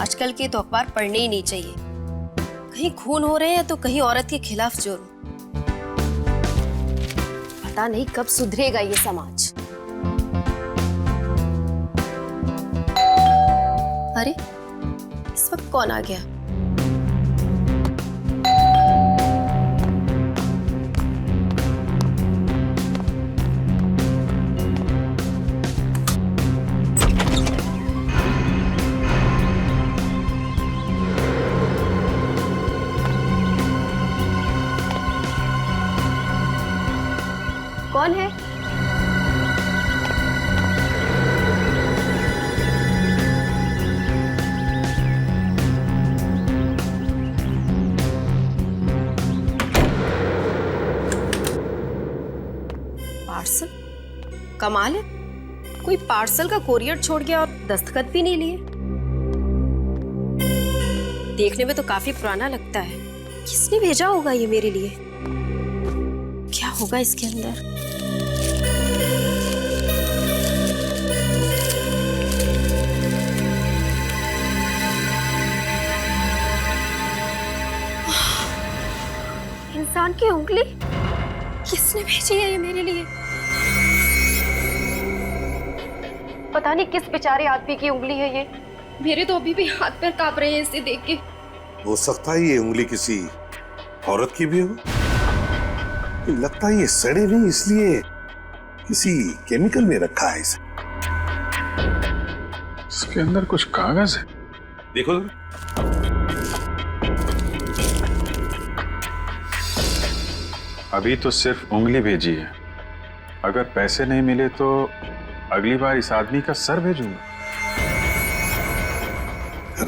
आजकल के तो अखबार पढ़ने ही नहीं चाहिए। कहीं खून हो रहे हैं तो कहीं औरत के खिलाफ जुर्म। पता नहीं कब सुधरेगा ये समाज। अरे इस वक्त कौन आ गया? कौन है? पार्सल? कमाल है, कोई पार्सल का कोरियर छोड़ गया और दस्तखत भी नहीं लिए। देखने में तो काफी पुराना लगता है। किसने भेजा होगा ये मेरे लिए? क्या होगा इसके अंदर? इंसान की उंगली? किसने भेजी है ये मेरे लिए? पता नहीं किस बेचारे आदमी की उंगली है ये। मेरे तो अभी भी हाथ पैर कांप रहे हैं इसे देख के। हो सकता है ये उंगली किसी औरत की भी हो। लगता है ये सड़े नहीं, इसलिए किसी केमिकल में रखा है इसे। इसके अंदर कुछ कागज है, देखो। अभी तो सिर्फ उंगली भेजी है। अगर पैसे नहीं मिले तो अगली बार इस आदमी का सर भेजूंगा।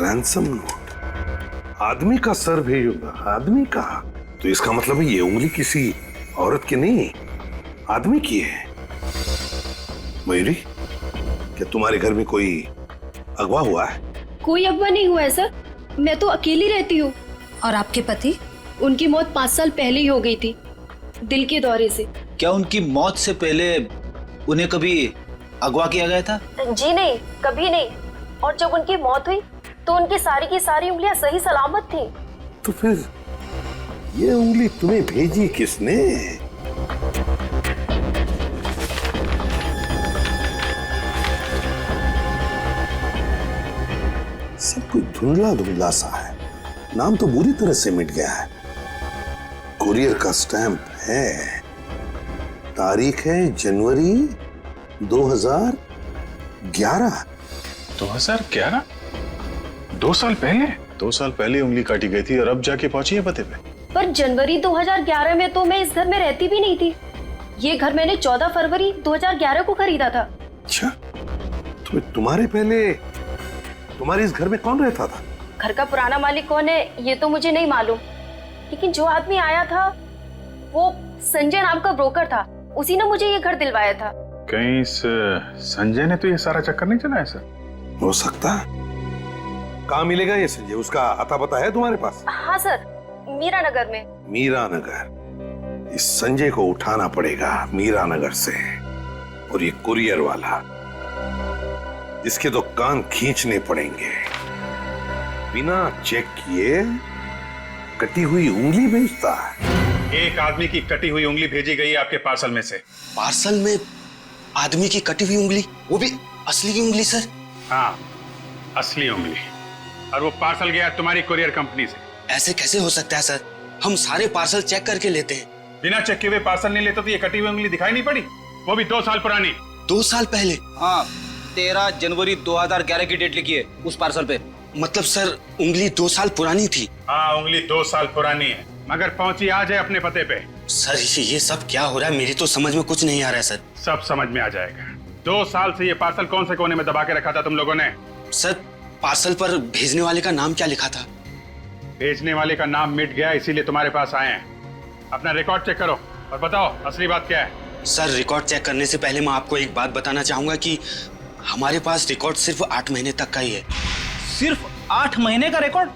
रैंसम नोट, आदमी का सर भेजूंगा। आदमी का? तो इसका मतलब है ये उंगली किसी औरत की नहीं, आदमी की है। मयूरी, क्या तुम्हारे घर में कोई अगवा हुआ है? कोई अगवा नहीं हुआ है सर, मैं तो अकेली रहती हूँ। और आपके पति? उनकी मौत 5 साल पहले ही हो गई थी, दिल के दौरे से। क्या उनकी मौत से पहले उन्हें कभी अगवा किया गया था? जी नहीं, कभी नहीं। और जब उनकी मौत हुई तो उनकी सारी की सारी उंगलियां सही सलामत थी। तो फिर ये उंगली तुम्हें भेजी किसने? सब कुछ धुंधला धुंधला सा है। नाम तो बुरी तरह से मिट गया है। कुरियर का स्टैंप है, तारीख है जनवरी 2011। 2011? 2 साल पहले? 2 साल पहले उंगली काटी गई थी और अब जाके पहुंची है पते पे। पर जनवरी 2011 में तो मैं इस घर में रहती भी नहीं थी। ये घर मैंने 14 फरवरी 2011 को खरीदा था। अच्छा, तो तुम्हारे पहले तुम्हारे इस घर में कौन रहता था? घर का पुराना मालिक कौन है ये तो मुझे नहीं मालूम, लेकिन जो आदमी आया था वो संजय नाम का ब्रोकर था। उसी ने मुझे ये घर दिलवाया था। कहीं इस संजय ने तो ये सारा चक्कर नहीं चलाया सर? हो सकता है। कहाँ मिलेगा ये संजय? उसका अता पता है तुम्हारे पास? हाँ सर, मीरा नगर में। मीरा नगर? इस संजय को उठाना पड़ेगा मीरा नगर से। और ये कुरियर वाला, इसके तो कान खींचने पड़ेंगे। बिना चेक किए कटी हुई उंगली भेजता है। एक आदमी की कटी हुई उंगली भेजी गई है आपके पार्सल में से। पार्सल में आदमी की कटी हुई उंगली, वो भी असली की उंगली सर? हाँ, असली उंगली। और वो पार्सल गया तुम्हारी कुरियर कंपनी से। ऐसे कैसे हो सकता है सर? हम सारे पार्सल चेक करके लेते हैं। बिना चेक किए हुए पार्सल नहीं लेते तो ये कटी हुई उंगली दिखाई नहीं पड़ी? वो भी 2 साल पुरानी। 2 साल पहले? हाँ, 13 जनवरी 2011 की डेट लिखी है उस पार्सल पे। मतलब सर उंगली 2 साल पुरानी थी? हाँ, उंगली 2 साल पुरानी है, मगर पहुंची आज है अपने पते पे। सर ये सब क्या हो रहा है? मेरी तो समझ में कुछ नहीं आ रहा है सर। सब समझ में आ जाएगा। 2 साल से ये पार्सल कौन से कोने में दबा के रखा था तुम लोगों ने? सर पार्सल पर भेजने वाले का नाम क्या लिखा था? भेजने वाले का नाम मिट गया, इसीलिए तुम्हारे पास आए हैं। अपना रिकॉर्ड चेक करो और बताओ असली बात क्या है। सर रिकॉर्ड चेक करने से पहले मैं आपको एक बात बताना चाहूंगा कि हमारे पास रिकॉर्ड सिर्फ 8 महीने तक का ही है। सिर्फ 8 महीने का रिकॉर्ड?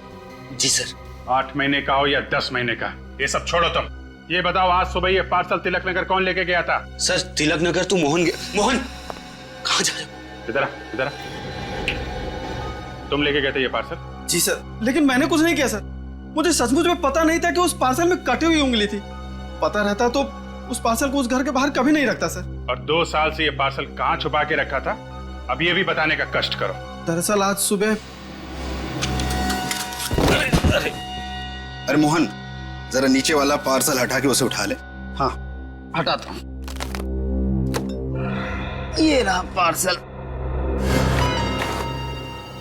जी सर। 8 महीने का हो या 10 महीने का, ये सब छोड़ो तुम। ये बताओ आज सुबह ये पार्सल तिलक नगर कौन लेके गया था? सर तिलक नगर तो मोहन कहाँ जा रहे हो? इधर आ, इधर आ। तुम लेके गए थे ये पार्सल? जी सर, लेकिन मैंने कुछ नहीं किया सर। मुझे सचमुच में पता नहीं था कि उस पार्सल में कटी हुई उंगली थी। पता रहता तो उस पार्सल को उस घर के बाहर कभी नहीं रखता सर। और 2 साल से ये पार्सल कहाँ छुपा के रखा था, अब ये भी बताने का कष्ट करो। दरअसल आज सुबह। अरे मोहन, जरा नीचे वाला पार्सल हटा के उसे उठा ले। हाँ, हटाता हूँ। ये रहा पार्सल।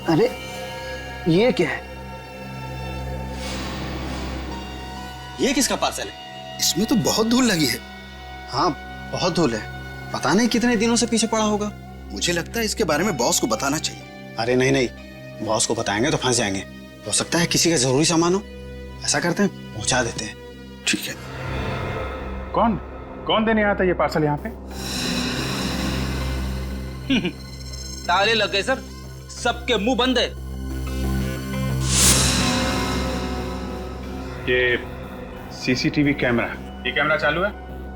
अरे ये क्या है? ये किसका पार्सल है? इसमें तो बहुत धूल लगी है। हाँ, बहुत धूल है। पता नहीं कितने दिनों से पीछे पड़ा होगा। मुझे लगता है इसके बारे में बॉस को बताना चाहिए। अरे नहीं नहीं, बॉस को बताएंगे तो फंस जाएंगे। हो सकता है किसी का जरूरी सामान हो। ऐसा करते हैं, पहुंचा देते हैं। ठीक है। कौन देने आया था ये पार्सल यहाँ पे? ताले लग गए सर, सबके मुंह बंद है। ये सीसीटीवी कैमरा, ये कैमरा चालू है?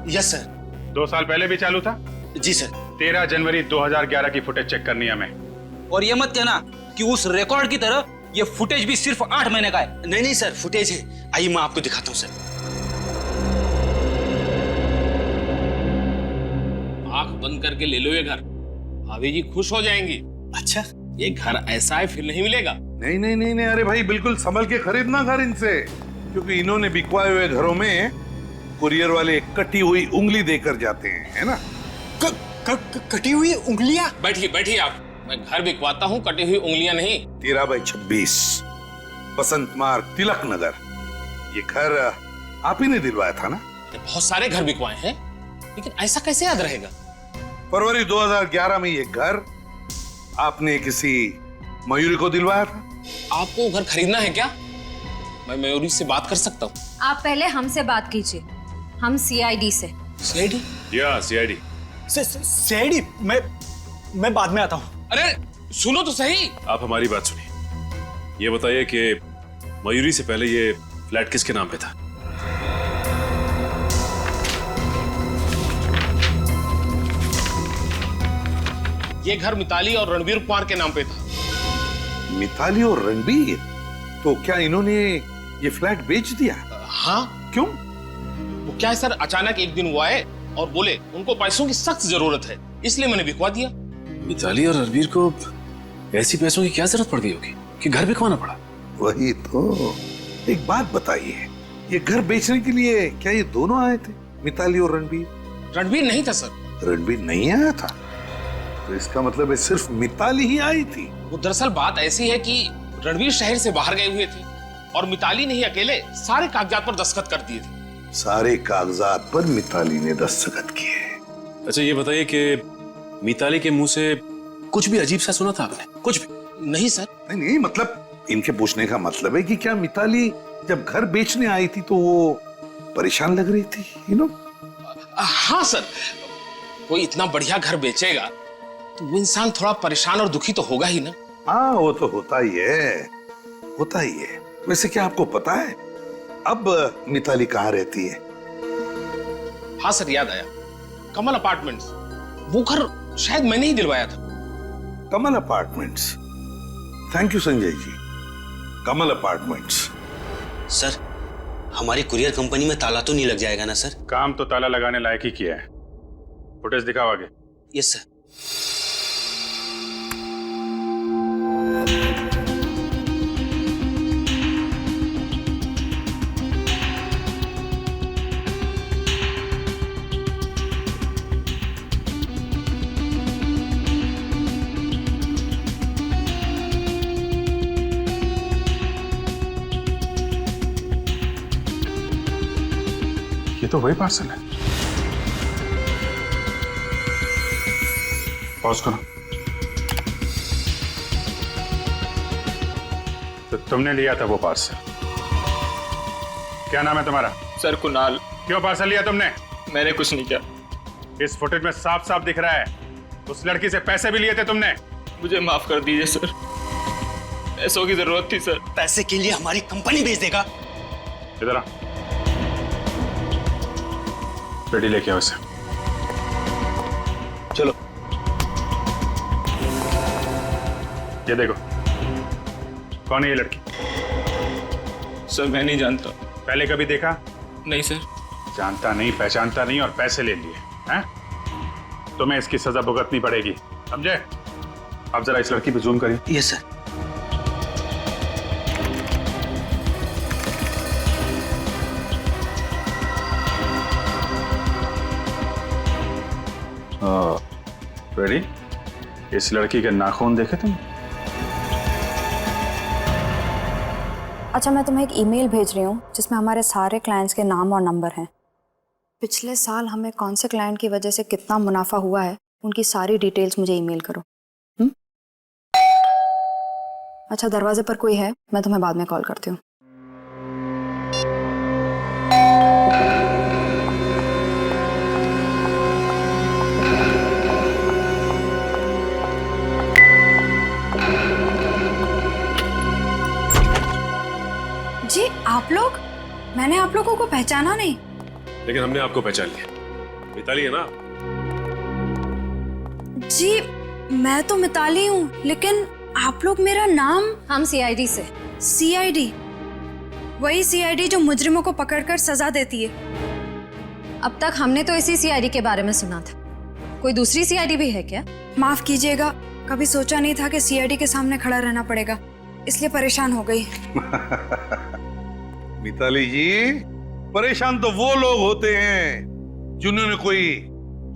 Yes sir. 2 साल पहले भी चालू था? जी सर। 13 जनवरी 2011 की फुटेज चेक करनी है हमें। और ये मत कहना कि उस रिकॉर्ड की तरह ये फुटेज भी सिर्फ 8 महीने का है। नहीं नहीं सर, फुटेज है। आइए मैं आपको दिखाता हूँ सर। आंख बंद करके ले लो ये घर, भाभी जी खुश हो जाएंगी। अच्छा, ये घर ऐसा है फिर नहीं मिलेगा। नहीं नहीं नहीं नहीं, अरे भाई बिल्कुल संभल के खरीदना घर इनसे, क्योंकि इन्होंने बिकवाए हुए घरों में कुरियर वाले कटी हुई उंगली देकर जाते हैं, है ना? कटी हुई उंगलियां? बैठिए बैठिए आप, मैं घर बिकवाता हूँ, कटी हुई उंगलियां नहीं। 13/26 बसंत मार्ग, तिलक नगर। ये घर आप ही ने दिलवाया था ना? बहुत सारे घर बिकवाए हैं, लेकिन ऐसा कैसे याद रहेगा? फरवरी 2011 में ये घर आपने किसी मयूरी को दिलवाया था। आपको घर खरीदना है क्या? मैं मयूरी से बात कर सकता हूँ। आप पहले हमसे बात कीजिए, हम सीआईडी से। सीआईडी? या सीआईडी। सीआईडी? मैं बाद में आता हूँ। अरे सुनो तो सही। आप हमारी बात सुनिए, ये बताइए कि मयूरी से पहले ये फ्लैट किसके नाम पे था? ये घर मिताली और रणवीर कुमार के नाम पे था। मिताली और रणबीर? तो क्या इन्होंने ये फ्लैट बेच दिया? हाँ। क्यों? वो क्या है सर, अचानक एक दिन वो आए और बोले उनको पैसों की सख्त जरूरत है, इसलिए मैंने बिकवा दिया। मिताली और रणवीर को ऐसी पैसों की क्या जरूरत पड़ गई होगी कि घर बिकवाना पड़ा? वही तो। एक बात बताइए, ये घर बेचने के लिए क्या ये दोनों आए थे, मिताली और रणबीर? रणबीर नहीं था सर। रणबीर नहीं आया था? तो इसका मतलब है सिर्फ मिताली ही आई थी। वो दरअसल बात ऐसी है कि रणवीर शहर से बाहर गए हुए थे और मिताली ने ही अकेले सारे कागजात पर दस्तखत कर दिए थे। सारे कागजात पर मिताली ने दस्तखत किए। अच्छा ये बताइए कि मिताली के मुंह से कुछ भी अजीब सा सुना था आपने? कुछ भी? नहीं सर। नहीं नहीं, मतलब इनके पूछने का मतलब है कि क्या मिताली जब घर बेचने आई थी तो वो परेशान लग रही थी, यू नो? हाँ सर, कोई इतना बढ़िया घर बेचेगा तो वो इंसान थोड़ा परेशान और दुखी तो होगा ही ना। हाँ, वो तो होता ही है, होता ही है। वैसे क्या आपको पता है अब मिताली कहाँ रहती है? हाँ सर, याद आया, कमल अपार्टमेंट्स। वो घर शायद मैंने ही दिलवाया था। Kamal apartments? Thank you Sanjay ji. Kamal apartments. Sir, हमारी कुरियर कंपनी में ताला तो नहीं लग जाएगा ना सर? काम तो ताला लगाने लायक ही किया है। फुटेज दिखाओ आगे। Yes sir. ये तो वही पार्सल है। पॉज करो। तो तुमने लिया था वो पार्सल? क्या नाम है तुम्हारा? सर कुणाल। क्यों पार्सल लिया तुमने? मैंने कुछ नहीं किया। इस फुटेज में साफ साफ दिख रहा है उस लड़की से पैसे भी लिए थे तुमने। मुझे माफ कर दीजिए सर, पैसों की जरूरत थी सर। पैसे के लिए हमारी कंपनी बेच देगा? इधर आ, पेटी लेके आओ इसे। चलो। ये देखो, कौन है ये लड़की? सर मैं नहीं जानता। पहले कभी देखा? नहीं सर। जानता नहीं, पहचानता नहीं और पैसे ले लिए हैं? तुम्हें इसकी सजा भुगतनी पड़ेगी, समझे? अब जरा इस लड़की पे जूम करिए। Yes sir. रेडी? इस लड़की के नाखून देखे तुम? अच्छा, मैं तुम्हें एक ईमेल भेज रही हूँ जिसमें हमारे सारे क्लाइंट्स के नाम और नंबर हैं। पिछले साल हमें कौन से क्लाइंट की वजह से कितना मुनाफा हुआ है, उनकी सारी डिटेल्स मुझे ईमेल करो। अच्छा, दरवाजे पर कोई है, मैं तुम्हें बाद में कॉल करती हूँ। जी आप लोग? मैंने आप लोगों को पहचाना नहीं। लेकिन हमने आपको पहचान लिया, मिताली है ना? जी मैं तो मिताली हूँ, लेकिन आप लोग मेरा नाम। हम सीआईडी से। सीआईडी? वही सीआईडी जो मुजरिमों को पकड़कर सजा देती है। अब तक हमने तो इसी सीआईडी के बारे में सुना था, कोई दूसरी सीआईडी भी है क्या? माफ कीजिएगा, कभी सोचा नहीं था कि सीआईडी के सामने खड़ा रहना पड़ेगा, इसलिए परेशान हो गई। मिताली जी, परेशान तो वो लोग होते हैं जिन्होंने कोई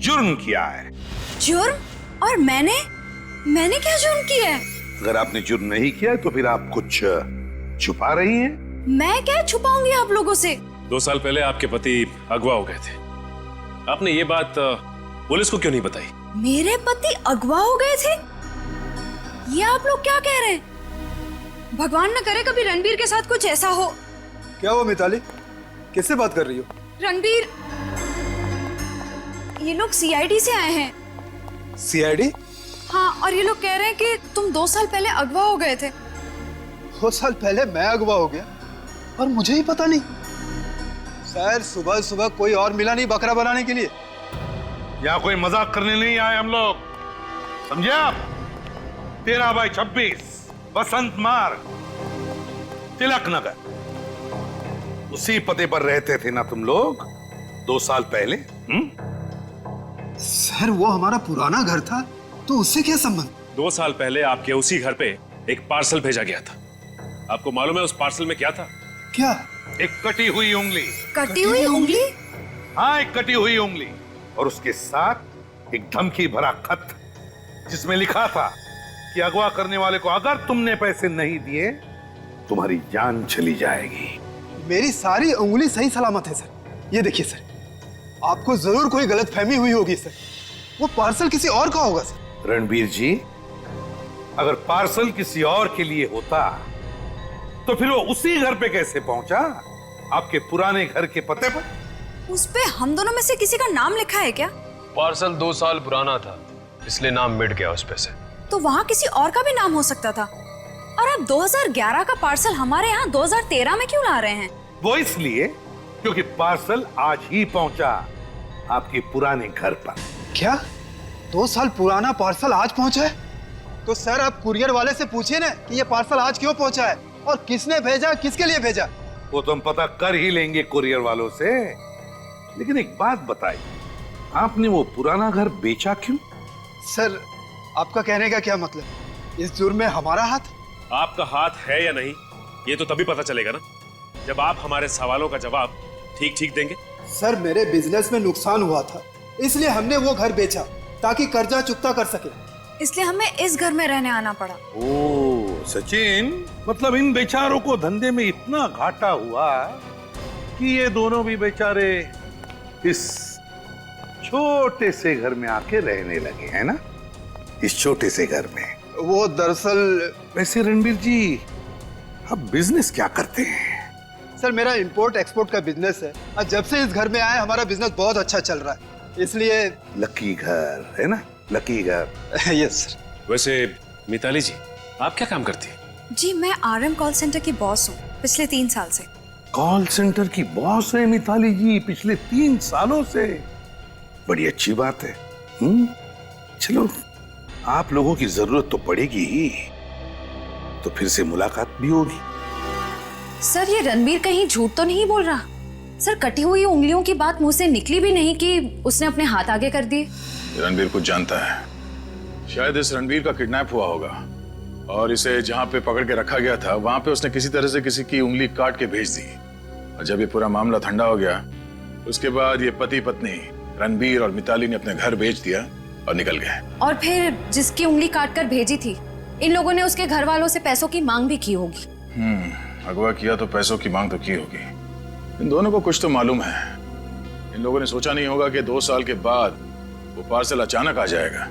जुर्म किया है। जुर्म? और मैंने क्या जुर्म किया है? अगर आपने जुर्म नहीं किया तो फिर आप कुछ छुपा रही हैं। मैं क्या छुपाऊंगी आप लोगों से? 2 साल पहले आपके पति अगवा हो गए थे। आपने ये बात पुलिस को क्यों नहीं बताई? मेरे पति अगवा हो गए थे? ये आप लोग क्या कह रहे हैं? भगवान न करे कभी रणबीर के साथ कुछ ऐसा हो। क्या हुआ मिताली, किससे बात कर रही हो? रणबीर, ये लोग सीआईडी से आए हैं। सीआईडी? हाँ, और ये लोग कह रहे हैं कि तुम 2 साल पहले अगवा हो गए थे। 2 साल पहले मैं अगवा हो गया और मुझे ही पता नहीं? सर सुबह सुबह कोई और मिला नहीं बकरा बनाने के लिए? यहाँ कोई मजाक करने नहीं आए हम लोग, समझे आप? 13/26 बसंत मार्ग, तिलक नगर, उसी पते पर रहते थे ना तुम लोग 2 साल पहले? सर वो हमारा पुराना घर था, तो उससे क्या संबंध? 2 साल पहले आपके उसी घर पे एक पार्सल भेजा गया था। आपको मालूम है उस पार्सल में क्या था? क्या? एक कटी हुई उंगली। कटी हुई उंगली? हाँ, एक कटी हुई उंगली और उसके साथ एक धमकी भरा खत जिसमें लिखा था कि अगवा करने वाले को अगर तुमने पैसे नहीं दिए तुम्हारी जान चली जाएगी। मेरी सारी उंगली सही सलामत है सर। ये देखिए सर, आपको जरूर कोई गलतफहमी हुई होगी सर। वो पार्सल किसी और का होगा सर। रणबीर जी, अगर पार्सल किसी और के लिए होता तो फिर वो उसी घर पे कैसे पहुंचा? आपके पुराने घर के पते पर? उस पे हम दोनों में से किसी का नाम लिखा है क्या? पार्सल 2 साल पुराना था, इसलिए नाम मिट गया उस पे से। तो वहाँ किसी और का भी नाम हो सकता था। और आप 2011 का पार्सल हमारे यहाँ 2013 में क्यों ला रहे हैं? वो इसलिए क्योंकि पार्सल आज ही पहुंचा आपके पुराने घर पर। क्या 2 साल पुराना पार्सल आज पहुंचा है? तो सर आप कुरियर वाले से पूछिए ना कि ये पार्सल आज क्यों पहुंचा है और किसने भेजा, किसके लिए भेजा। वो तो हम पता कर ही लेंगे कुरियर वालों से। लेकिन एक बात बताइए, आपने वो पुराना घर बेचा क्यों? सर आपका कहने का क्या मतलब? इस जुर्म में हमारा हाथ? आपका हाथ है या नहीं ये तो तभी पता चलेगा ना, जब आप हमारे सवालों का जवाब ठीक ठीक देंगे। सर मेरे बिजनेस में नुकसान हुआ था, इसलिए हमने वो घर बेचा ताकि कर्जा चुकता कर सके। इसलिए हमें इस घर में रहने आना पड़ा। ओ सचिन, मतलब इन बेचारों को धंधे में इतना घाटा हुआ कि ये दोनों भी बेचारे इस छोटे से घर में आके रहने लगे हैं ना? इस छोटे से घर में। वो दरअसल वैसे रणबीर जी, आप बिजनेस क्या करते हैं? सर मेरा इंपोर्ट एक्सपोर्ट का बिजनेस है और जब से इस घर में आए हमारा बिजनेस बहुत अच्छा चल रहा है, इसलिए। लकी घर है ना? लकी घर। Yes sir. वैसे मिताली जी, आप क्या काम करती हैं? जी मैं आरएम कॉल सेंटर की बॉस हूँ पिछले 3 साल से। कॉल सेंटर की बॉस है मिताली जी पिछले 3 सालों से? बड़ी अच्छी बात है। चलो, आप लोगों की जरूरत तो पड़ेगी ही, तो फिर से मुलाकात भी होगी। सर ये रणबीर कहीं झूठ तो नहीं बोल रहा? सर कटी हुई उंगलियों की बात मुंह से निकली भी नहीं कि उसने अपने हाथ आगे कर दिए। रणबीर कुछ जानता है। शायद इस रणबीर का किडनैप हुआ होगा और इसे जहां पे पकड़ के रखा गया था वहां पे उसने किसी तरह से किसी की उंगली काट के भेज दी। और जब ये पूरा मामला ठंडा हो गया उसके बाद ये पति पत्नी रणबीर और मिताली ने अपने घर बेच दिया और निकल गए। और फिर जिसकी उंगली काट कर भेजी थी इन लोगों ने उसके घर वालों से पैसों की मांग भी की होगी। अगवा किया तो पैसों की मांग तो की होगी। इन दोनों को कुछ तो मालूम है। इन लोगों ने सोचा नहीं होगा कि 2 साल के बाद वो पार्सल अचानक आ जाएगा।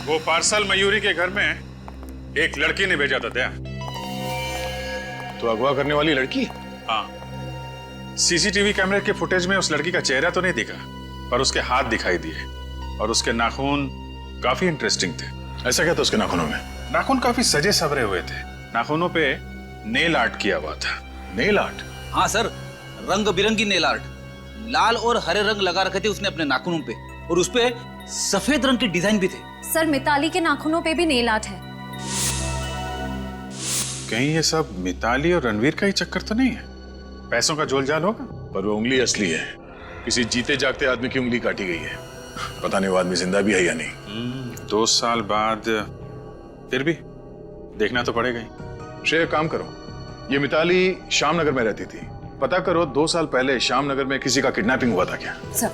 वो पार्सल मयूरी के घर में एक लड़की ने भेजा था। दया तो अगवा करने वाली लड़की? हाँ, सीसीटीवी कैमरे के फुटेज में उस लड़की का चेहरा तो नहीं दिखा पर उसके हाथ दिखाई दिए और उसके नाखून काफी इंटरेस्टिंग थे। ऐसा क्या था उसके नाखूनों में? नाखून काफी सजे सवरे हुए थे। नाखूनों पे नेल आर्ट किया हुआ था। Nail art? हाँ सर, रंग बिरंगी नेल आर्ट, लाल और हरे रंग लगा रखे थे उसने अपने नाखूनों पे और उस पे सफेद रंग के डिजाइन भी थे। सर मिताली के नाखूनों पे भी नेल आर्ट है। कहीं ये सब मिताली और रणवीर का ही चक्कर तो नहीं है? पैसों का जोलजाल होगा? पर वो उंगली असली है। किसी जीते जागते आदमी की उंगली काटी गई है। पता नहीं वो आदमी जिंदा भी है या नहीं। 2 साल बाद फिर भी देखना तो पड़ेगा ही। श्रेय, काम करो, ये मिताली श्यामनगर में रहती थी, पता करो 2 साल पहले श्यामनगर में किसी का किडनैपिंग हुआ था क्या? सर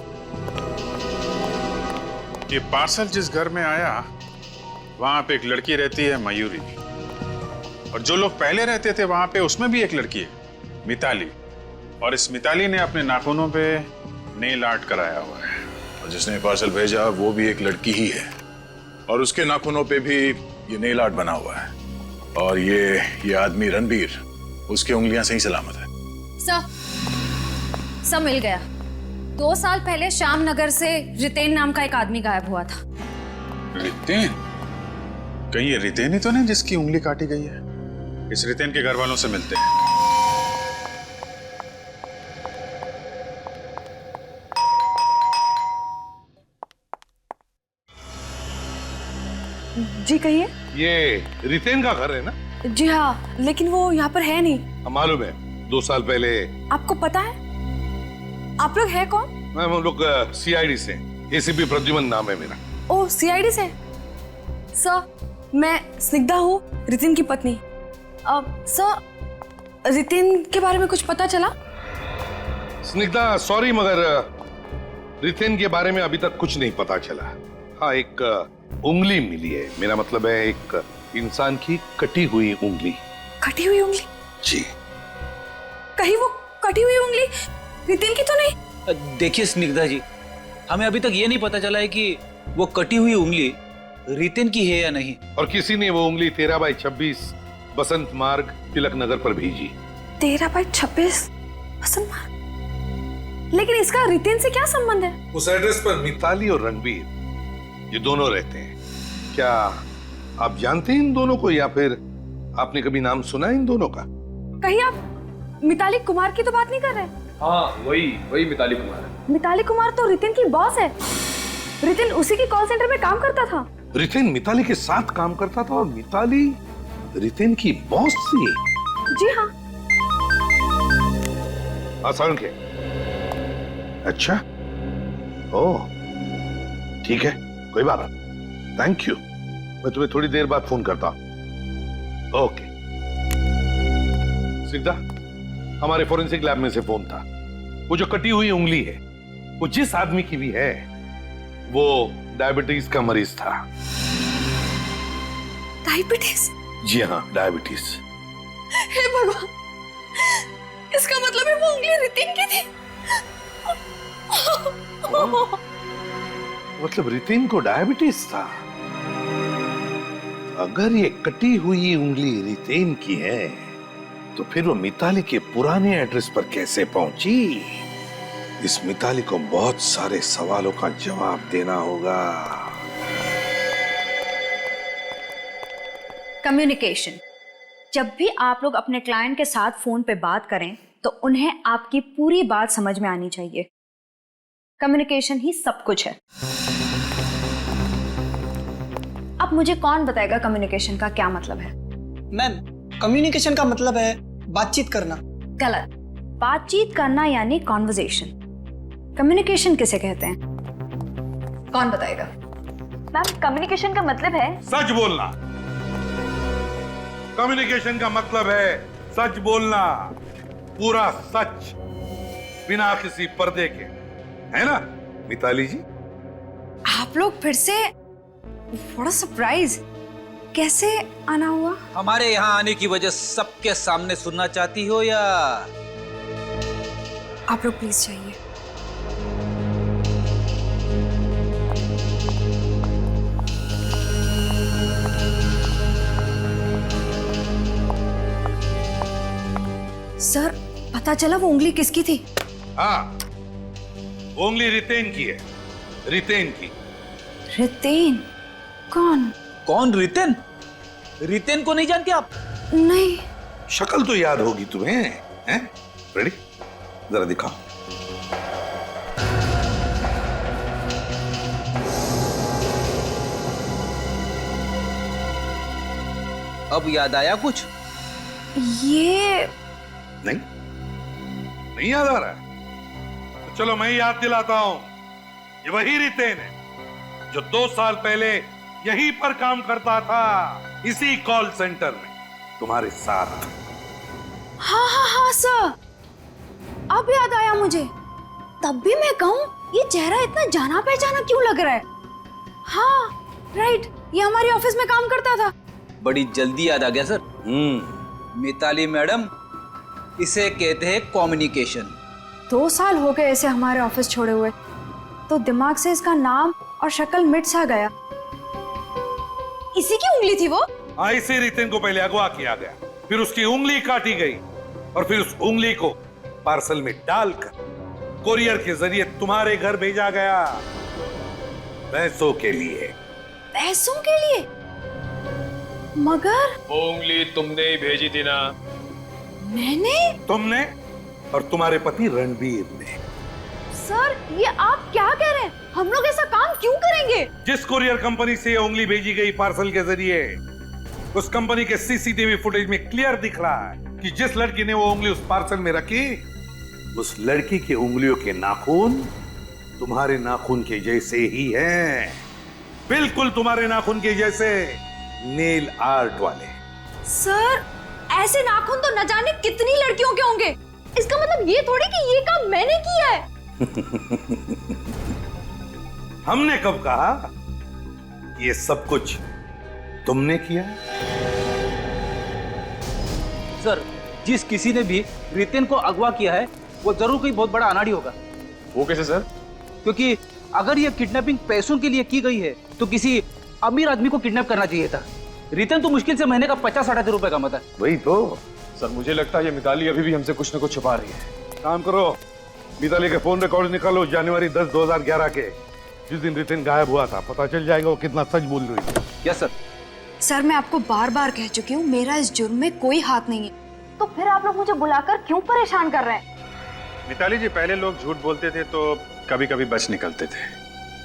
ये पार्सल जिस घर में आया वहां पे एक लड़की रहती है मयूरी, और जो लोग पहले रहते थे वहां पे उसमें भी एक लड़की है मिताली, और इस मिताली ने अपने नाखूनों पे नेल आर्ट कराया हुआ है। और जिसने पार्सल भेजा वो भी एक लड़की ही है और उसके नाखूनों पे भी ये नेल आर्ट बना हुआ है। और ये आदमी रणबीर, उसकी उंगलियां सही सलामत है। सब मिल गया। 2 साल पहले श्यामनगर से रितेन नाम का एक आदमी गायब हुआ था। रितेन? कहीं ये रितेन ही तो नहीं जिसकी उंगली काटी गई है? इस रितेन के घर वालों से मिलते हैं। जी कहिए। ये रितेन का घर है ना? जी हाँ, लेकिन वो यहाँ पर है नहीं। मालूम है, 2 साल पहले। आपको पता है? आप लोग है कौन? मैम हम लोग सीआईडी से, एसीपी प्रद्युमन नाम है मेरा। ओ सीआईडी से? सर मैं स्निग्धा हूँ, रितिन की पत्नी। सर रितिन के बारे में कुछ पता चला? स्निग्धा सॉरी, मगर रितेन के बारे में अभी तक कुछ नहीं पता चला। हाँ, एक उंगली मिली है। मेरा मतलब है एक इंसान की कटी हुई उंगली। कटी हुई उंगली? जी। कहीं वो कटी हुई उंगली रितिन की तो नहीं? देखिए स्निग्धा जी, हमें अभी तक ये नहीं पता चला है कि वो कटी हुई उंगली रितेन की है या नहीं। और किसी ने वो उंगली 13/26 बसंत मार्ग तिलक नगर पर भेजी। 13/26 बसंत मार्ग? लेकिन इसका रितेन से क्या संबंध है? उस एड्रेस पर मिताली और रणबीर ये दोनों रहते हैं। क्या आप जानते हैं इन दोनों को, या फिर आपने कभी नाम सुना इन दोनों का? कहीं आप मिताली कुमार की तो बात नहीं कर रहे? हाँ, वही मिताली कुमार है। मिताली कुमार तो रितिन की बॉस है। रितिन उसी की कॉल सेंटर में काम करता था। रितिन मिताली के साथ काम करता था और मिताली रितिन की बॉस थी? जी हाँ। आसान के? अच्छा, ओह ठीक है, कोई बात नहीं। थैंक यू, मैं तुम्हें थोड़ी देर बाद फोन करता हूं। ओके। सिद्धा, हमारे फोरेंसिक लैब में से फोन था। वो जो कटी हुई उंगली है वो जिस आदमी की भी है वो डायबिटीज का मरीज था। डायबिटीज? जी हाँ, डायबिटीज। हे भगवान, इसका मतलब है वो उंगली रितिन की थी। मतलब रितिन को डायबिटीज था? अगर ये कटी हुई उंगली रितिन की है तो फिर वो मिताली के पुराने एड्रेस पर कैसे पहुंची? इस मिताली को बहुत सारे सवालों का जवाब देना होगा। कम्युनिकेशन। जब भी आप लोग अपने क्लाइंट के साथ फोन पे बात करें तो उन्हें आपकी पूरी बात समझ में आनी चाहिए। कम्युनिकेशन ही सब कुछ है। अब मुझे कौन बताएगा कम्युनिकेशन का क्या मतलब है? मैम, कम्युनिकेशन का मतलब है बातचीत करना। गलत। बातचीत करना यानी कॉन्वर्जेशन। कम्युनिकेशन किसे कहते हैं? कौन बताएगा? मैम, कम्युनिकेशन का मतलब है सच बोलना। कम्युनिकेशन का मतलब है सच बोलना, पूरा सच, बिना किसी पर्दे के, है ना मिताली जी? आप लोग फिर से? What a surprise! कैसे आना हुआ? हमारे यहाँ आने की वजह सबके सामने सुनना चाहती हो या? आप लोग प्लीज जाइए। सर, पता चला वो उंगली किसकी थी? हाँ, उंगली रितेन की है। रितेन की। रितेन? कौन? कौन रितेन? रितेन को नहीं जानते आप? नहीं। शक्ल तो याद होगी तुम्हें, हैं? रेडी? जरा दिखाओ। अब याद आया कुछ? ये नहीं याद आ रहा है? तो चलो मैं ही याद दिलाता हूं। ये वही रितेन है जो 2 साल पहले यहीं पर काम करता था, इसी कॉल सेंटर में तुम्हारे साथ। हाँ हाँ हाँ सर, अब याद आया मुझे। तब भी मैं कहूँ ये चेहरा इतना जाना पहचाना क्यों लग रहा है? हाँ राइट, ये हमारी ऑफिस में काम करता था। बड़ी जल्दी याद आ गया सर। मिताली मैडम, इसे कहते हैं कम्युनिकेशन। 2 साल हो गए इसे हमारे ऑफिस छोड़े हुए, तो दिमाग से इसका नाम और शक्ल मिट सा गया। इसी की उंगली थी वो? हाँ, इसी रितेन को पहले अगवा किया गया, फिर उसकी उंगली काटी गई और फिर उस उंगली को पार्सल में डालकर कोरियर के जरिए तुम्हारे घर भेजा गया, पैसों के लिए। पैसों के लिए? मगर वो उंगली तुमने ही भेजी थी ना? मैंने? तुमने और तुम्हारे पति रणबीर ने। सर, ये आप क्या कह रहे हैं? हम लोग ऐसा काम क्यों करेंगे? जिस कुरियर कंपनी से ये उंगली भेजी गई पार्सल के जरिए, उस कंपनी के सीसीटीवी फुटेज में क्लियर दिख रहा है कि जिस लड़की ने वो उंगली उस पार्सल में रखी, उस लड़की के उंगलियों के नाखून तुम्हारे नाखून के जैसे ही हैं, बिल्कुल तुम्हारे नाखून के जैसे, नेल आर्ट वाले। सर, ऐसे नाखून तो न जाने कितनी लड़कियों के होंगे। इसका मतलब ये थोड़ी कि ये काम मैंने किया है। हमने कब कहा ये सब कुछ तुमने किया? सर, जिस किसी ने भी रितेन को अगवा किया है वो जरूर कोई बहुत बड़ा अनाड़ी होगा। वो कैसे सर? क्योंकि अगर ये किडनैपिंग पैसों के लिए की गई है तो किसी अमीर आदमी को किडनैप करना चाहिए था। रितेन तो मुश्किल से महीने का 50-60 रुपए कमाता है। वही तो सर, मुझे लगता है ये मिताली अभी भी हमसे कुछ न कुछ छुपा रही है। काम करो, मिताली के फोन रिकॉर्ड निकालो जनवरी 10, 2011 के, जिस दिन रितेन गायब हुआ था। पता चल जाएगा वो कितना सच बोल रही है। Yes sir. सर, मैं आपको बार बार कह चुकी हूँ मेरा इस जुर्म में कोई हाथ नहीं है। तो फिर आप लोग मुझे बुलाकर क्यों परेशान कर रहे हैं? मिताली जी, पहले लोग झूठ बोलते थे तो कभी कभी बच निकलते थे,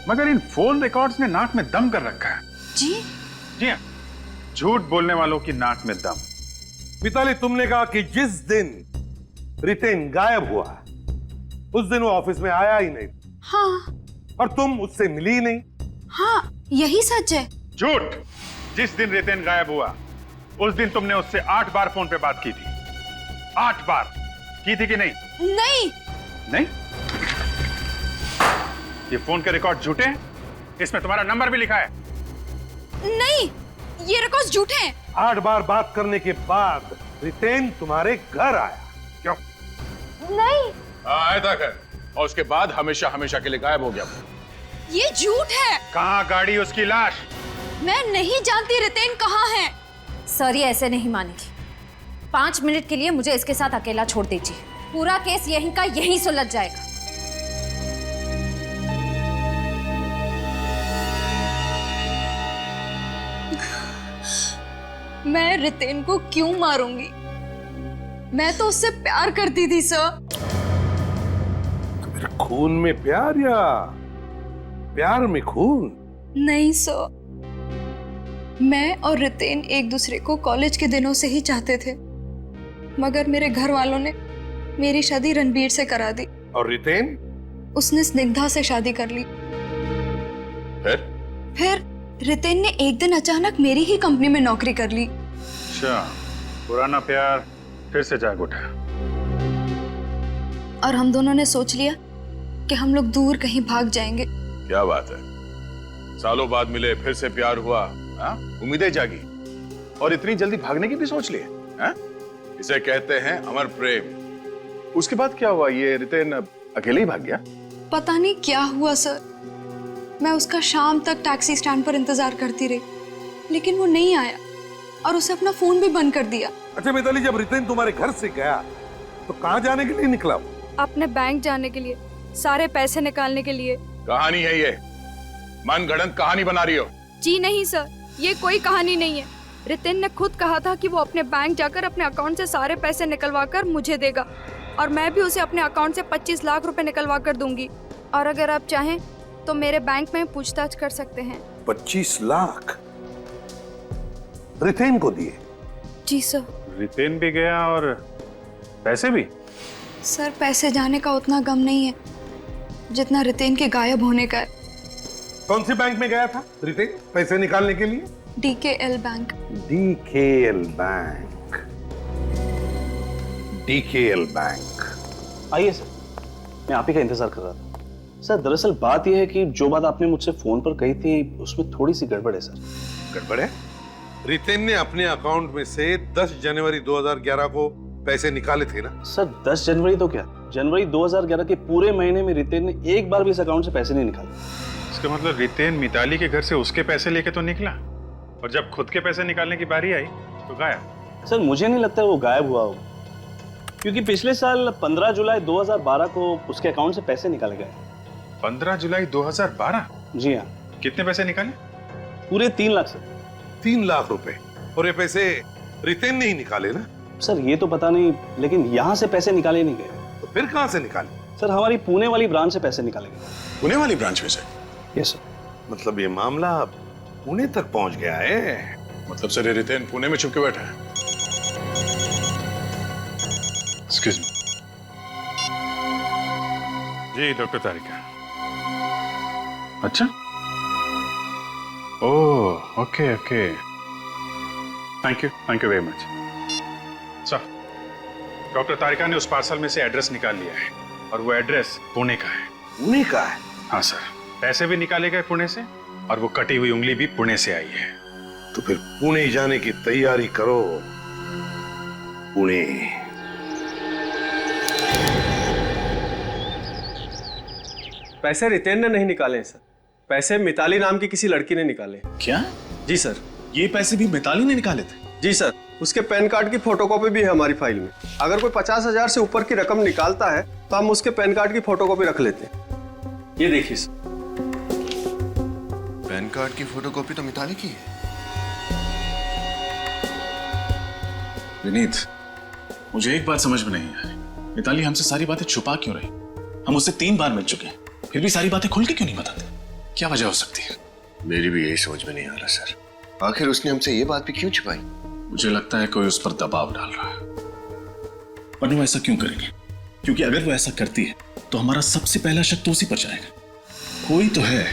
मगर इन फोन रिकॉर्ड्स ने नाक में दम कर रखा है। जी हाँ, झूठ बोलने वालों की नाक में दम। मिताली, तुमने कहा कि जिस दिन रितेन गायब हुआ उस दिन वो ऑफिस में आया ही नहीं। हाँ। और तुम उससे मिली ही नहीं। हाँ, यही सच है। झूठ। जिस दिन रितेन गायब हुआ उस दिन तुमने उससे 8 बार फोन पे बात की थी। 8 बार की थी कि नहीं? नहीं। ये फोन के रिकॉर्ड झूठे हैं? इसमें तुम्हारा नंबर भी लिखा है। नहीं, ये रिकॉर्ड झूठे हैं। 8 बार बात करने के बाद रितेन तुम्हारे घर आया, क्यों? नहीं। आया था घर, और उसके बाद हमेशा हमेशा के लिए गायब हो गया। ये झूठ है। कहाँ गाड़ी उसकी लाश? मैं नहीं जानती रितेन कहाँ है। सर, ये ऐसे नहीं मानेगी। 5 मिनट के लिए मुझे इसके साथ अकेला छोड़ दीजिए, पूरा केस यहीं का यहीं सुलझ जाएगा। मैं रितेन को क्यों मारूंगी? मैं तो उससे प्यार करती थी सर। तुम्हारे खून में प्यार या प्यार में खून? नहीं सर, मैं और रितेन एक दूसरे को कॉलेज के दिनों से ही चाहते थे, मगर मेरे घर वालों ने मेरी शादी रणबीर से करा दी। और रितेन? उसने स्निग्धा से शादी कर ली। फिर रितेन ने एक दिन अचानक मेरी ही कंपनी में नौकरी कर ली। अच्छा, पुराना प्यार फिर से जाग उठा। और हम दोनों ने सोच लिया कि हम लोग दूर कहीं भाग जाएंगे। क्या बात है, सालों बाद मिले, फिर से प्यार हुआ, उम्मीदें जागी और इतनी जल्दी भागने की भी सोच लिए। इसे कहते हैं अमर प्रेम। उसके बाद क्या हुआ? ये रितेन अकेले ही भाग गया? पता नहीं क्या हुआ सर। मैं उसका शाम तक टैक्सी स्टैंड पर इंतजार करती रही, लेकिन वो नहीं आया और उसे अपना फोन भी बंद कर दिया। अच्छा मिताली, जब रितेन तुम्हारे घर से गया तो कहाँ जाने के लिए निकला? अपने बैंक जाने के लिए, सारे पैसे निकालने के लिए। कहानी है ये? मन गढ़ंत कहानी बना रही हो? जी नहीं सर, ये कोई कहानी नहीं है। रितेन ने खुद कहा था कि वो अपने बैंक जाकर अपने अकाउंट से सारे पैसे निकलवा कर मुझे देगा और मैं भी उसे अपने अकाउंट से 25 लाख रुपए निकलवा कर दूंगी। और अगर आप चाहें तो मेरे बैंक में पूछताछ कर सकते हैं। 25 लाख रितेन को दिए? जी सर। रितेन भी गया और पैसे भी? सर, पैसे जाने का उतना गम नहीं है जितना रितेन के गायब होने का है। कौन से बैंक में गया था रितेन पैसे निकालने के लिए? DKL bank. DKL bank. DKL bank. आइए सर, मैं आप ही का इंतजार कर रहा था। सर, दरअसल बात यह है कि जो बात आपने मुझसे फोन पर कही थी उसमें थोड़ी सी गड़बड़ है सर। गड़बड़ है? रितेन ने अपने अकाउंट में से 10 जनवरी 2011 को पैसे निकाले थे ना? सर, 10 जनवरी तो क्या, जनवरी 2011 के पूरे महीने में रितेन ने एक बार भी इस अकाउंट से पैसे नहीं निकाले। इसका मतलब रितेन मिताली के घर से उसके पैसे लेके तो निकला और जब खुद के पैसे निकालने की बारी आई तो गायब। सर, मुझे नहीं लगता वो गायब हुआ होगा, क्योंकि पिछले साल 15 जुलाई 2012 को उसके अकाउंट से पैसे निकाले गए। 15 जुलाई 2012? जी हाँ। कितने पैसे निकाले? पूरे 3 लाख सर। 3 लाख रुपए? और ये पैसे रितेन ने ही निकाले ना? सर, ये तो पता नहीं, लेकिन यहाँ से पैसे निकाले नहीं गए। तो फिर कहाँ से निकाले? सर, हमारी पुणे वाली ब्रांच से पैसे निकाले गए। पुणे वाली ब्रांच में से? Yes sir. मतलब ये मामला पुणे तक पहुंच गया है? मतलब सर, ये रितेन पुणे में छुप के बैठा है? Excuse me. जी डॉक्टर तारिका। अच्छा, oh okay okay, thank you very much. Sir, doctor Tarika ने उस पार्सल में से एड्रेस निकाल लिया है और वो एड्रेस पुणे का है। पुणे का है? हाँ सर, पैसे भी निकाले गए पुणे से और वो कटी हुई उंगली भी पुणे से आई है। तो फिर पुणे जाने की तैयारी करो। पुणे। पैसे रितेन ने नहीं निकाले सर, पैसे मिताली नाम की किसी लड़की ने निकाले। क्या? जी सर। ये पैसे भी मिताली ने निकाले थे? जी सर, उसके पैन कार्ड की फोटोकॉपी भी है हमारी फाइल में। अगर कोई 50,000 से ऊपर की रकम निकालता है तो हम उसके पैन कार्ड की फोटोकॉपी रख लेते हैं। ये देखिए सर। पैन कार्ड की फोटोकॉपी तो मिताली की है। विनीत, मुझे एक बात समझ में नहीं आ रही, मिताली हमसे सारी बातें छुपा क्यों रही? हम उससे 3 बार मिल चुके हैं, फिर भी सारी बातें खुल के क्यों नहीं बताते? क्या वजह हो सकती है? मेरी भी यही समझ में नहीं आ रहा सर। आखिर उसने हमसे ये बात भी क्यों छुपाई? मुझे लगता है कोई उस पर दबाव डाल रहा है। पर वो ऐसा क्यों करेंगे? क्योंकि अगर वो ऐसा करती है तो हमारा सबसे पहला शक तो उसी पर जाएगा। कोई तो है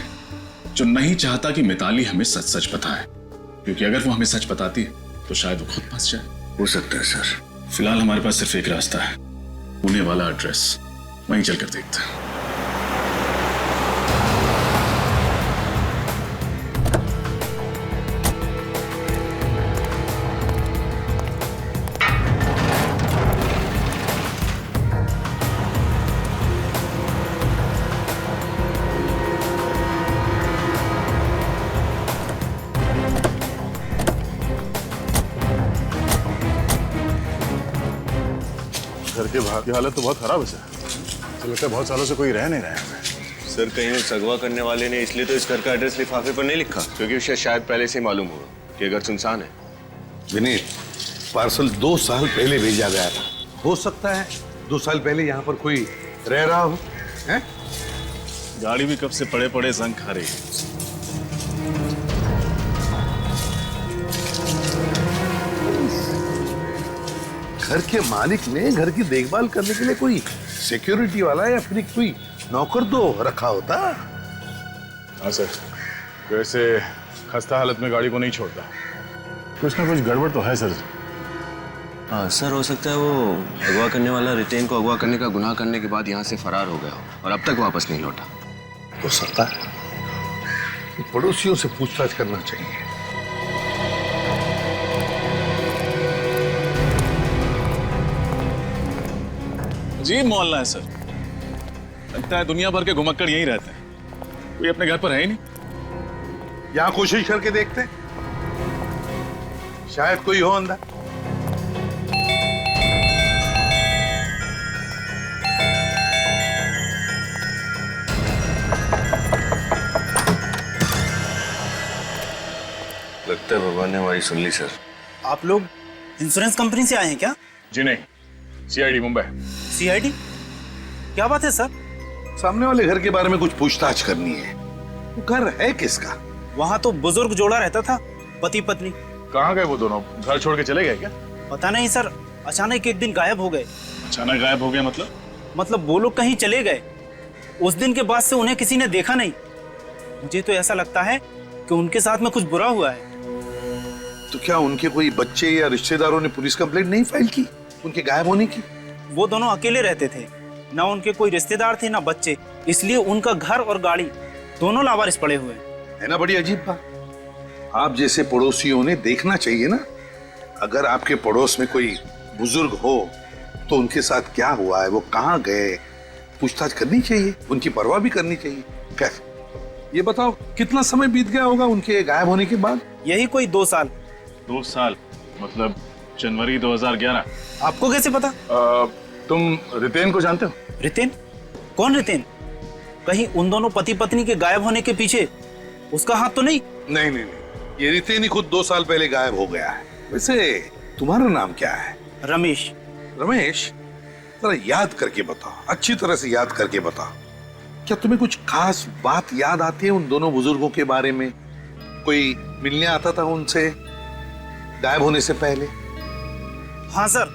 जो नहीं चाहता कि मिताली हमें सच सच बताए, क्योंकि अगर वो हमें सच बताती है तो शायद वो खुद फंस जाए। हो सकता है सर। फिलहाल हमारे पास सिर्फ एक रास्ता है, पुणे वाला एड्रेस, वहीं चलकर देखते हैं। घर के बाहर की हालत तो बहुत खराब है सर। तो लगता है बहुत सालों से कोई रह नहीं रहा है। सर, कहीं उस अगवा करने वाले ने इसलिए तो इस घर का एड्रेस लिफाफे पर नहीं लिखा, क्योंकि उसे शायद पहले से ही मालूम होगा कि घर सुनसान है। विनीत, पार्सल 2 साल पहले भेजा गया था। हो सकता है 2 साल पहले यहाँ पर कोई रह रहा हो। हैं? गाड़ी भी कब से पड़े पड़े जंग खा रही है। घर के मालिक ने घर की देखभाल करने के लिए कोई सिक्योरिटी वाला या फिर कोई नौकर तो रखा होता। हाँ सर, वैसे खस्ता हालत में गाड़ी को नहीं छोड़ता। कुछ ना कुछ गड़बड़ तो है सर। हाँ सर, हो सकता है वो अगवा करने वाला रितेन को अगवा करने का गुनाह करने के बाद यहाँ से फरार हो गया हो और अब तक वापस नहीं लौटा। हो सकता है कि पड़ोसियों से पूछताछ करना चाहिए। अजीब मोहल्ला है सर, लगता है दुनिया भर के घुमक्कड़ यहीं रहते हैं, कोई अपने घर पर है ही नहीं। यहां कोशिश करके देखते हैं, शायद कोई हो अंदर। लगता है भगवान ने हमारी सुन ली सर। आप लोग इंश्योरेंस कंपनी से आए हैं क्या? जी नहीं, सीआईडी मुंबई। सीआईडी? क्या बात है सर? सामने वाले घर के बारे में कुछ पूछताछ करनी है। वो घर है किसका? वहाँ तो बुजुर्ग जोड़ा रहता था, पति पत्नी। कहाँ गए वो दोनों? घर छोड़ के चले गए क्या? पता नहीं सर, अचानक एक दिन गायब हो गए। अचानक गायब हो गए मतलब वो लोग कहीं चले गए। उस दिन के बाद से उन्हें किसी ने देखा नहीं। मुझे तो ऐसा लगता है कि उनके साथ में कुछ बुरा हुआ है। तो क्या उनके कोई बच्चे या रिश्तेदारों ने पुलिस कंप्लेंट नहीं फाइल की उनके गायब होने की? वो दोनों अकेले रहते थे, ना उनके कोई रिश्तेदार थे ना बच्चे, इसलिए उनका घर और गाड़ी दोनों लावारिस पड़े हुए हैं। है ना बड़ी अजीब बात। आप जैसे पड़ोसियों ने देखना चाहिए ना, अगर आपके पड़ोस में कोई बुजुर्ग हो तो उनके साथ क्या हुआ है, वो कहाँ गए, पूछताछ करनी चाहिए, उनकी परवाह भी करनी चाहिए। कैसे? ये बताओ कितना समय बीत गया होगा उनके गायब होने के बाद? यही कोई 2 साल। 2 साल मतलब जनवरी 2011। आपको कैसे पता? तुम रितेन को जानते हो? रितेन? कौन रितेन? कहीं उन दोनों पति पत्नी के गायब होने के पीछे उसका हाथ तो नहीं? नहीं नहीं नहीं, ये रितेन ही खुद 2 साल पहले गायब हो गया है। वैसे तुम्हारा नाम क्या है? रमेश। रमेश, जरा याद करके बताओ, अच्छी तरह से याद करके बताओ। क्या तुम्हें कुछ खास बात याद आती है उन दोनों बुजुर्गों के बारे में? कोई मिलने आता था उनसे गायब होने से पहले? हाँ सर,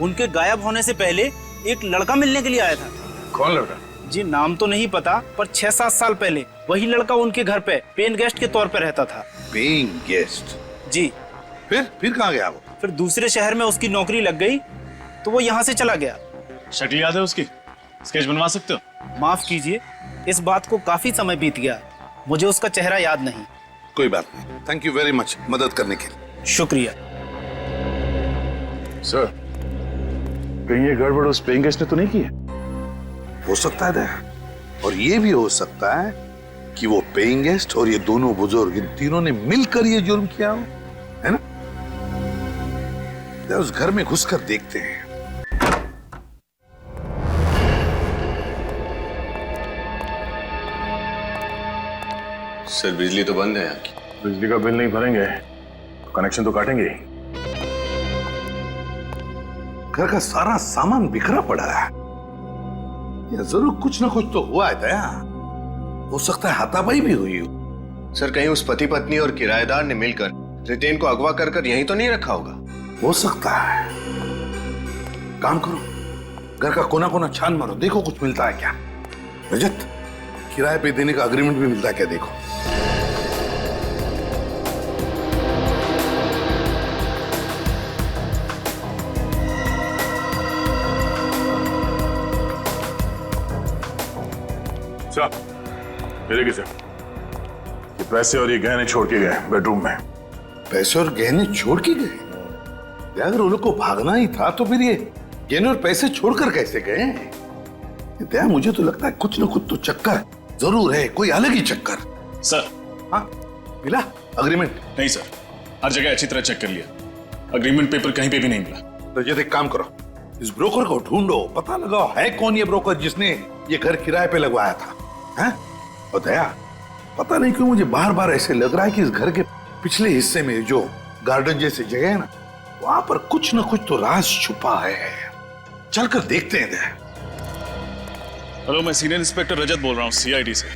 उनके गायब होने से पहले एक लड़का मिलने के लिए आया था। कौन लड़का? जी नाम तो नहीं पता, पर 6-7 साल पहले वही लड़का उनके घर पे पेइंग गेस्ट के तौर पे रहता था। Paying guest? जी। फिर कहाँ गया वो? फिर दूसरे शहर में उसकी नौकरी लग गई तो वो यहाँ से चला गया। शक्ल याद है उसकी? स्केच बनवा सकते हो? माफ कीजिए, इस बात को काफी समय बीत गया, मुझे उसका चेहरा याद नहीं। कोई बात नहीं, थैंक यू वेरी मच मदद करने के लिए। शुक्रिया। सर, कहीं ये गड़बड़ उस पेइंग गेस्ट ने तो नहीं की है? हो सकता है दया, और ये भी हो सकता है कि वो पेइंग गेस्ट और ये दोनों बुजुर्ग, इन तीनों ने मिलकर ये जुर्म किया हो, है ना? उस घर में घुसकर देखते हैं। सर बिजली तो बंद है यहाँ की। बिजली का बिल नहीं भरेंगे तो कनेक्शन तो काटेंगे ही। घर का सारा सामान बिखरा पड़ा है, या जरूर कुछ ना कुछ तो हुआ है दया। हो सकता है हाथापाई भी हुई हो। सर कहीं उस पति पत्नी और किराएदार ने मिलकर रितेन को अगवा कर यहीं तो नहीं रखा होगा? हो सकता है। काम करो, घर का कोना कोना छान मारो, देखो कुछ मिलता है क्या। रजत, किराए पे देने का अग्रीमेंट भी मिलता है क्या, देखो। मेरे किसे ये पैसे और ये गहने छोड़ के गए बेडरूम में। पैसे और गहने छोड़ के गए? अगर उन लोग को भागना ही था तो फिर ये गहने और पैसे छोड़कर कैसे गए? दया, मुझे तो लगता है कुछ ना कुछ तो चक्कर जरूर है, कोई अलग ही चक्कर। सर। हाँ, मिला अग्रीमेंट? नहीं सर, हर जगह अच्छी तरह चेक कर लिया, अग्रीमेंट पेपर कहीं पे भी नहीं मिला। तो ये एक काम करो, इस ब्रोकर को ढूंढो, पता लगाओ है कौन ये ब्रोकर जिसने ये घर किराए पे लगवाया था। हैं? और दया, पता नहीं क्यों मुझे बार बार ऐसे लग रहा है कि इस घर के पिछले हिस्से में जो गार्डन जैसी जगह है ना, वहां पर कुछ ना कुछ तो राज छुपा है। चलकर देखते हैं दया। हेलो, मैं सीनियर इंस्पेक्टर रजत बोल रहा हूँ सीआईडी से।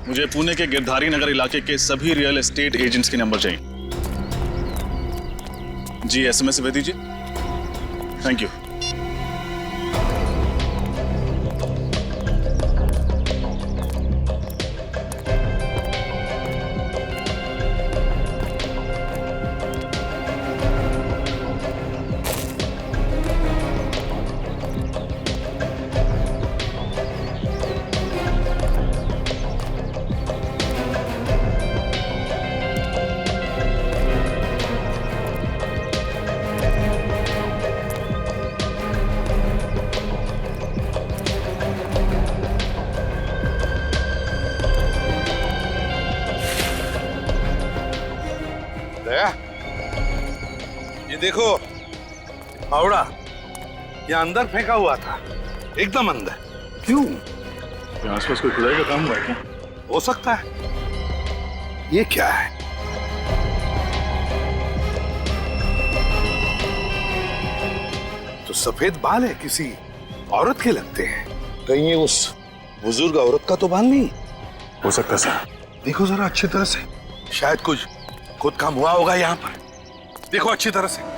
मुझे पुणे के गिरधारी नगर इलाके के सभी रियल एस्टेट एजेंट्स के नंबर चाहिए। जी एसएमएस भेज दीजिए। Thank you. दया, ये देखो फावड़ा, ये अंदर फेंका हुआ था, एकदम अंदर। क्यों? यहाँ आसपास कोई खुदाई का काम हुआ है क्या? हो सकता है। ये क्या है? तो सफेद बाल है, किसी औरत के लगते हैं। कहीं ये उस बुजुर्ग औरत का तो बाल नहीं हो सकता सर। देखो जरा अच्छी तरह से, शायद कुछ खुद काम हुआ होगा यहाँ पर। देखो अच्छी तरह से।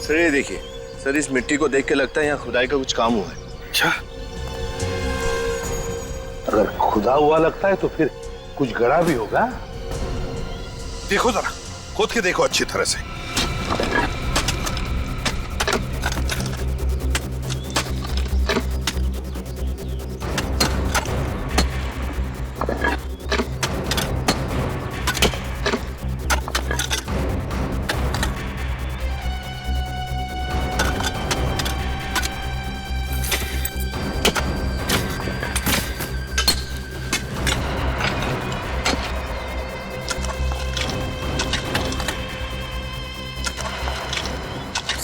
सर ये देखिए सर, इस मिट्टी को देख के लगता है यहाँ खुदाई का कुछ काम हुआ है। अच्छा, अगर खुदा हुआ लगता है तो फिर कुछ गड़ा भी होगा। देखो जरा, खोद के देखो अच्छी तरह से।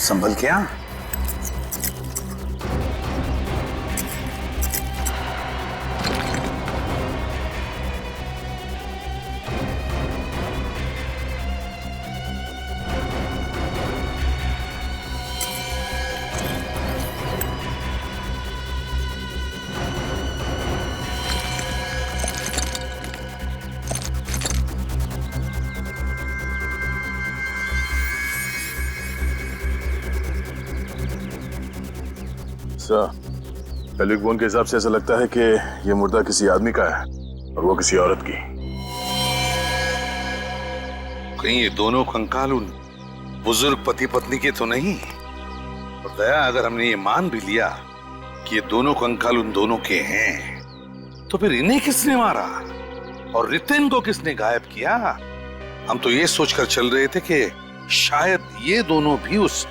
संभल के आ। पेल्विक बोन के हिसाब से ऐसा लगता है कि ये मुर्दा किसी आदमी का है और वो किसी औरत की। कहीं ये दोनों कंकाल उन बुजुर्ग पति पत्नी के तो नहीं? और दया, अगर हमने ये मान भी लिया कि ये दोनों कंकाल उन दोनों के हैं, तो फिर इन्हें किसने मारा और रितेन को किसने गायब किया? हम तो ये सोचकर चल रहे थे कि शायद ये दोनों भी उस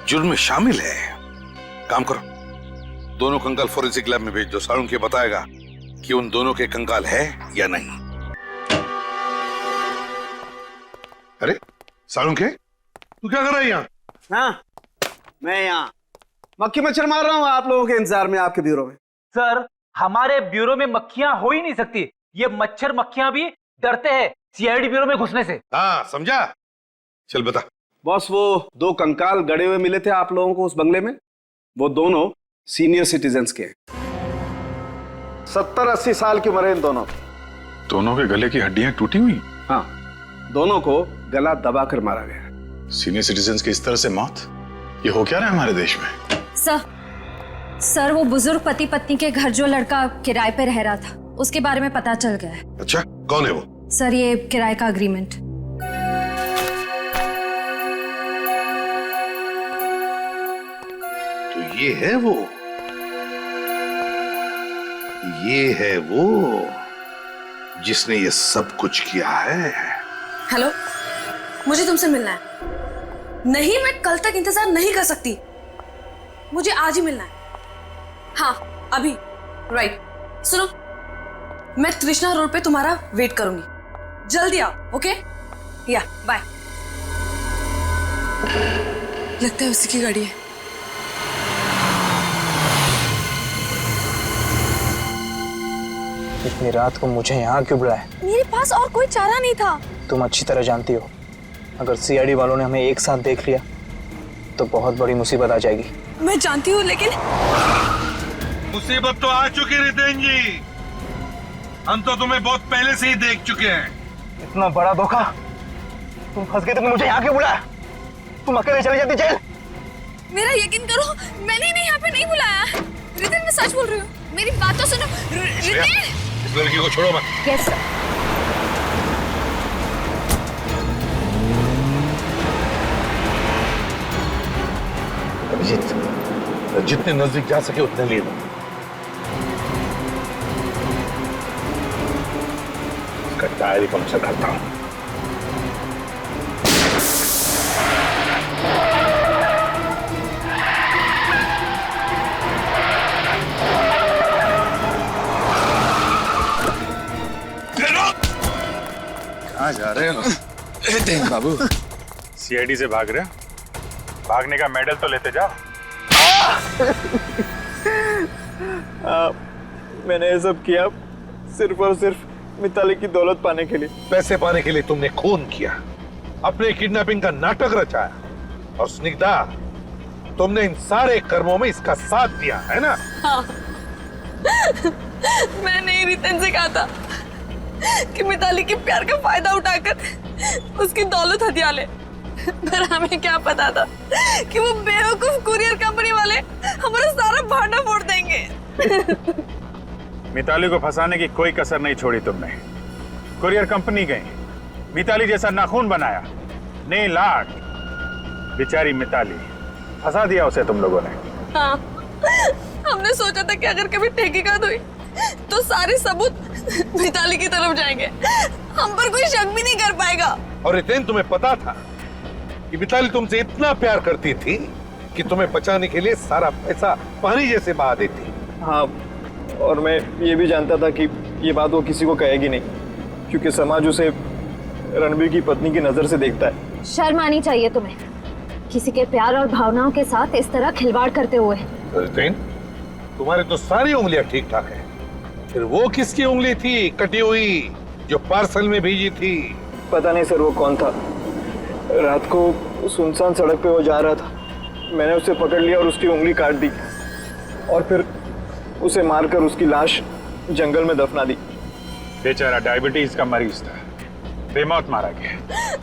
जुर्म में शामिल है। काम करो, दोनों कंकाल फोरेंसिक लैब में भेज दो। साळुंखे बताएगा कि उन दोनों के कंकाल है या नहीं। अरे साळुंखे, तू क्या कर रहा है यहाँ? हाँ, मैं यहाँ मक्खी मच्छर मार रहा हूँ आप लोगों के इंतजार में आपके ब्यूरो में। सर, हमारे ब्यूरो में मक्खियां हो ही नहीं सकती। ये मच्छर मक्खियां भी डरते हैं सीआईडी ब्यूरो में घुसने से। हाँ, समझा? चल बता। बॉस, वो दो कंकाल गड़े हुए मिले थे आप लोगों को उस बंगले में, वो दोनों सीनियर सिटीजन्स के 70-80 साल की उम्र है इन दोनों। दोनों के गले की हड्डियां टूटी हुई? हाँ, दोनों को गला दबाकर मारा गया। सीनियर सिटीजन्स की इस तरह से मौत, ये हो क्या रहा है हमारे देश में? सर वो बुजुर्ग पति पत्नी के घर जो लड़का किराए पे रह रहा था, उसके बारे में पता चल गया है। अच्छा, कौन है वो? सर, ये किराए का अग्रीमेंट। तो ये है वो, ये है वो जिसने ये सब कुछ किया है। हेलो, मुझे तुमसे मिलना है। नहीं, मैं कल तक इंतजार नहीं कर सकती, मुझे आज ही मिलना है। हाँ, अभी। राइट, सुनो, मैं तृष्णा रोड पे तुम्हारा वेट करूंगी, जल्दी आओ। ओके, या बाय। लगता है उसी की गाड़ी है। इतनी रात को मुझे यहाँ क्यों बुलाया? मेरे पास और कोई चारा नहीं था। तुम अच्छी तरह जानती हो, अगर सीआईडी वालों ने हमें एक साथ देख लिया तो बहुत बड़ी मुसीबत आ जाएगी। मैं जानती हूँ, लेकिन मुसीबत तो आ चुकी रितेन जी। हम तो तुम्हें बहुत पहले से ही देख चुके हैं। इतना बड़ा धोखा, तुम फंस गए, तुमने मुझे यहाँ क्यों बुलाया? तुम अकेले चली जाती जेल। मेरा यकीन करो, मैंने इन्हें यहाँ पे नहीं बुलाया। रितेन, मैं सच बोल रही हूँ, मेरी बात तो सुनो। रितेन, इस लड़की को छोड़ो मत। Yes sir. अभिजीत, जितने नजदीक जा सके उतने ले लो। इसका टायर ही पंक्चर करता हूं। कहाँ जा रहे हो? रितेन बाबू, सीआईडी से भाग रहे हो? भागने का मेडल तो लेते जाओ। मैंने ये सब किया सिर्फ और सिर्फ मिताली की दौलत पाने के लिए। पैसे पाने के लिए तुमने खून किया, अपने किडनैपिंग का नाटक रचाया, और स्निग्धा, तुमने इन सारे कर्मों में इसका साथ दिया है ना? हाँ। मैंने ही रितेन से कहा था कि मिताली के प्यार का फायदा उठाकर उसकी दौलत हथिया ले, पर हमें क्या पता था कि वो बेवकूफ कुरियर कंपनी वाले हमारा सारा भांडा फोड़ देंगे। मिताली को फंसाने की कोई कसर नहीं छोड़ी तुमने। कुरियर कंपनी गई, मिताली जैसा नाखून बनाया, नहीं लाट, बेचारी मिताली, फंसा दिया उसे तुम लोगों ने। हाँ, हमने सोचा था कि अगर कभी तहकीकात हुई तो सारे सबूत मिताली की तरफ जाएंगे, हम पर कोई शक भी नहीं कर पाएगा। और रितेन, तुम्हें पता था कि मिताली तुमसे इतना प्यार करती थी कि तुम्हें बचाने के लिए सारा पैसा पानी जैसे बहा देती। हाँ, और मैं ये भी जानता था कि ये बात वो किसी को कहेगी नहीं, क्योंकि समाज उसे रणबीर की पत्नी की नजर से देखता है। शर्म आनी चाहिए तुम्हें, किसी के प्यार और भावनाओं के साथ इस तरह खिलवाड़ करते हुए। रितेन, तुम्हारे तो सारी उंगलियां ठीक ठाक है, फिर वो किसकी उंगली थी कटी हुई जो पार्सल में भेजी थी? पता नहीं सर, वो कौन था। रात को सुनसान सड़क पे वो जा रहा था, मैंने उसे पकड़ लिया और उसकी उंगली काट दी, और फिर उसे मारकर उसकी लाश जंगल में दफना दी। बेचारा डायबिटीज का मरीज था, बेमौत मारा गया।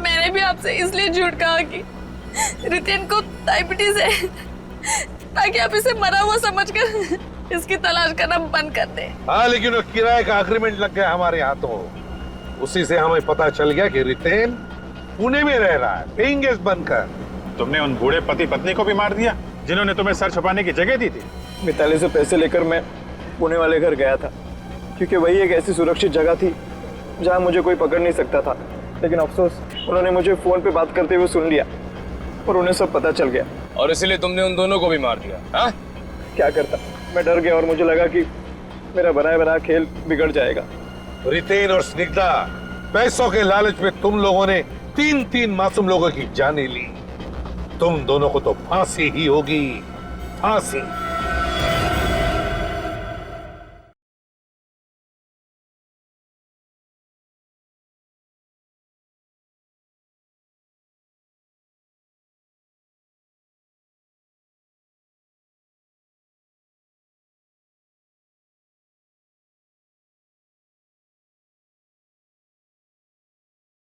मैंने भी आपसे इसलिए झूठ कहा कि रितेन को डायबिटीज है, ताकि आप इसे मरा हुआ समझकर इसकी तलाश करना बंद कर दे। हाँ, लेकिन वो किराए का अग्रीमेंट लग गया हमारे हाथों, उसी से हमें पता चल गया कि रितेन पुणे में रह रहा है, पेइंग गेस्ट बनकर। तुमने उन बूढ़े पति पत्नी को भी मार दिया जिन्होंने तुम्हें सर छुपाने की जगह दी थी। मिताली से पैसे लेकर मैं पुणे वाले घर गया था, क्योंकि वही एक ऐसी सुरक्षित जगह थी जहाँ मुझे कोई पकड़ नहीं सकता था। लेकिन अफसोस, उन्होंने मुझे फोन पे बात करते हुए सुन लिया और उन्हें सब पता चल गया। और इसीलिए तुमने उन दोनों को भी मार दिया? हाँ? क्या करता, मैं डर गया और मुझे लगा कि मेरा बनाया बना खेल बिगड़ जाएगा। रितेन और स्निग्धा, पैसों के लालच में तुम लोगों ने 3 मासूम लोगों की जानें ली। तुम दोनों को तो फांसी ही होगी, फांसी।